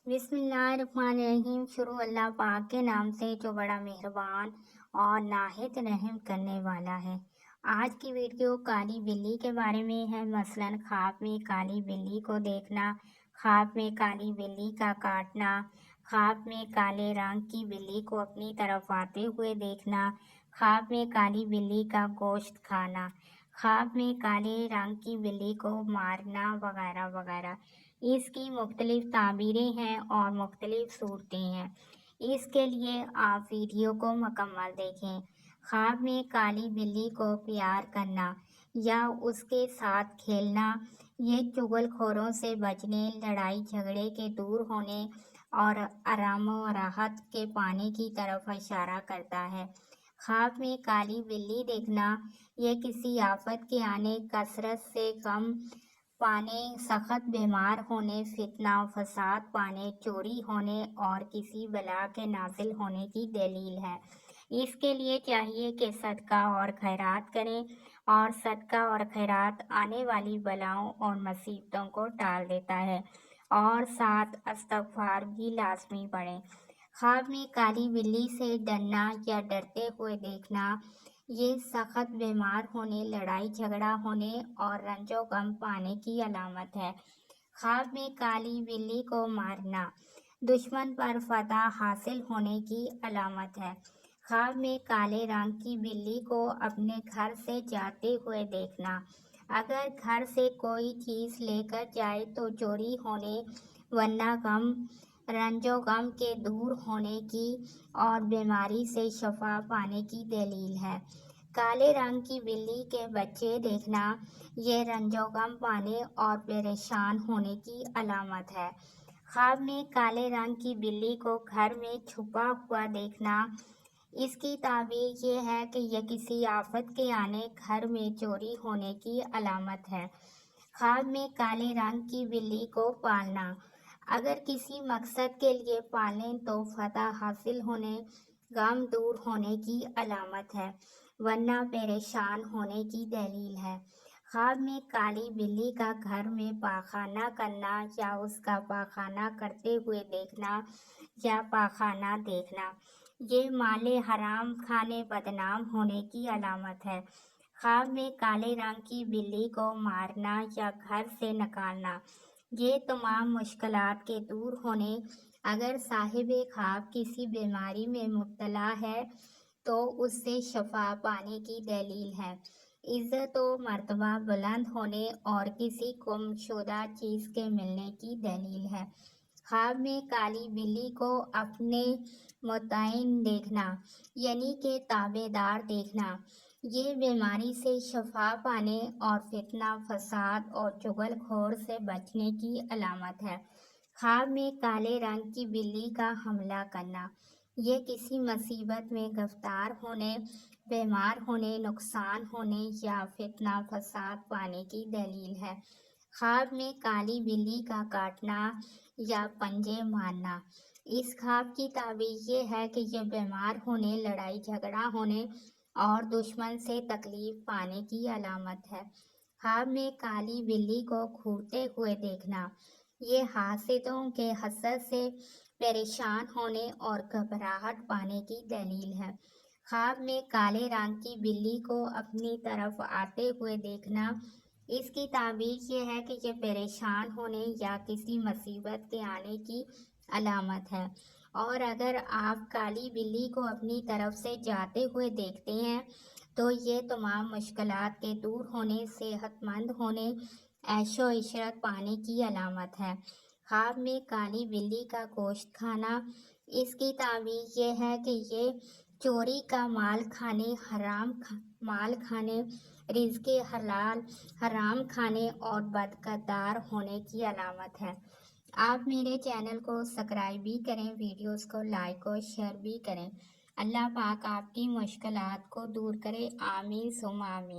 بسم اللہ الرحمن الرحیم۔ شروع اللہ پاک کے نام سے جو بڑا مہربان اور نہایت رحم کرنے والا ہے۔ آج کی ویڈیو کالی بلی کے بارے میں ہے۔ مثلاً خواب میں کالی بلی کو دیکھنا، خواب میں کالی بلی کا کاٹنا، خواب میں کالے رنگ کی بلی کو اپنی طرف آتے ہوئے دیکھنا، خواب میں کالی بلی کا گوشت کھانا، خواب میں کالے رنگ کی بلی کو مارنا وغیرہ وغیرہ۔ اس کی مختلف تعبیریں ہیں اور مختلف صورتیں ہیں۔ اس کے لیے آپ ویڈیو کو مکمل دیکھیں۔ خواب میں کالی بلی کو پیار کرنا یا اس کے ساتھ کھیلنا یہ چغل خوروں سے بچنے، لڑائی جھگڑے کے دور ہونے اور آرام و راحت کے پانے کی طرف اشارہ کرتا ہے۔ خواب میں کالی بلی دیکھنا یہ کسی آفت کے آنے، کثرت سے غم پانے، سخت بیمار ہونے، فتنہ و فساد پانے، چوری ہونے اور کسی بلا کے نازل ہونے کی دلیل ہے۔ اس کے لیے چاہیے کہ صدقہ اور خیرات کریں، اور صدقہ اور خیرات آنے والی بلاؤں اور مصیبتوں کو ٹال دیتا ہے، اور ساتھ استغفار بھی لازمی پڑھیں۔ خواب میں کالی بلی سے ڈرنا یا ڈرتے ہوئے دیکھنا یہ سخت بیمار ہونے، لڑائی جھگڑا ہونے اور رنج و غم پانے کی علامت ہے۔ خواب میں کالی بلی کو مارنا دشمن پر فتح حاصل ہونے کی علامت ہے۔ خواب میں کالے رنگ کی بلی کو اپنے گھر سے جاتے ہوئے دیکھنا، اگر گھر سے کوئی چیز لے کر جائے تو چوری ہونے، ورنہ غم، رنج و غم کے دور ہونے کی اور بیماری سے شفا پانے کی دلیل ہے۔ کالے رنگ کی بلی کے بچے دیکھنا یہ رنج و غم پانے اور پریشان ہونے کی علامت ہے۔ خواب میں کالے رنگ کی بلی کو گھر میں چھپا ہوا دیکھنا اس کی تعبیر یہ ہے کہ یہ کسی آفت کے آنے، گھر میں چوری ہونے کی علامت ہے۔ خواب میں کالے رنگ کی بلی کو پالنا، اگر کسی مقصد کے لیے پالیں تو فتح حاصل ہونے، غم دور ہونے کی علامت ہے، ورنہ پریشان ہونے کی دلیل ہے۔ خواب میں کالی بلی کا گھر میں پاخانہ کرنا یا اس کا پاخانہ کرتے ہوئے دیکھنا یا پاخانہ دیکھنا یہ مال حرام کھانے، بدنام ہونے کی علامت ہے۔ خواب میں کالے رنگ کی بلی کو مارنا یا گھر سے نکالنا یہ تمام مشکلات کے دور ہونے، اگر صاحب خواب کسی بیماری میں مبتلا ہے تو اس سے شفا پانے کی دلیل ہے، عزت و مرتبہ بلند ہونے اور کسی گم شدہ چیز کے ملنے کی دلیل ہے۔ خواب میں کالی بلی کو اپنے مطیع دیکھنا یعنی کہ تابع دار دیکھنا یہ بیماری سے شفا پانے اور فتنہ فساد اور چغل خور سے بچنے کی علامت ہے۔ خواب میں کالے رنگ کی بلی کا حملہ کرنا یہ کسی مصیبت میں گرفتار ہونے، بیمار ہونے، نقصان ہونے یا فتنہ فساد پانے کی دلیل ہے۔ خواب میں کالی بلی کا کاٹنا یا پنجے مارنا اس خواب کی تعبیر یہ ہے کہ یہ بیمار ہونے، لڑائی جھگڑا ہونے اور دشمن سے تکلیف پانے کی علامت ہے۔ خواب میں کالی بلی کو گھورتے ہوئے دیکھنا یہ حاسدوں کے حسد سے پریشان ہونے اور گھبراہٹ پانے کی دلیل ہے۔ خواب میں کالے رنگ کی بلی کو اپنی طرف آتے ہوئے دیکھنا اس کی تعبیر یہ ہے کہ یہ پریشان ہونے یا کسی مصیبت کے آنے کی علامت ہے، اور اگر آپ کالی بلی کو اپنی طرف سے جاتے ہوئے دیکھتے ہیں تو یہ تمام مشکلات کے دور ہونے، صحت مند ہونے، عیش و عشرت پانے کی علامت ہے۔ خواب میں کالی بلی کا گوشت کھانا اس کی تعبیر یہ ہے کہ یہ چوری کا مال کھانے، حرام مال کھانے، رزق حلال حرام کھانے اور بدکردار ہونے کی علامت ہے۔ آپ میرے چینل کو سبسکرائب بھی کریں، ویڈیوز کو لائک اور شیئر بھی کریں۔ اللہ پاک آپ کی مشکلات کو دور کرے، آمین ثم آمین۔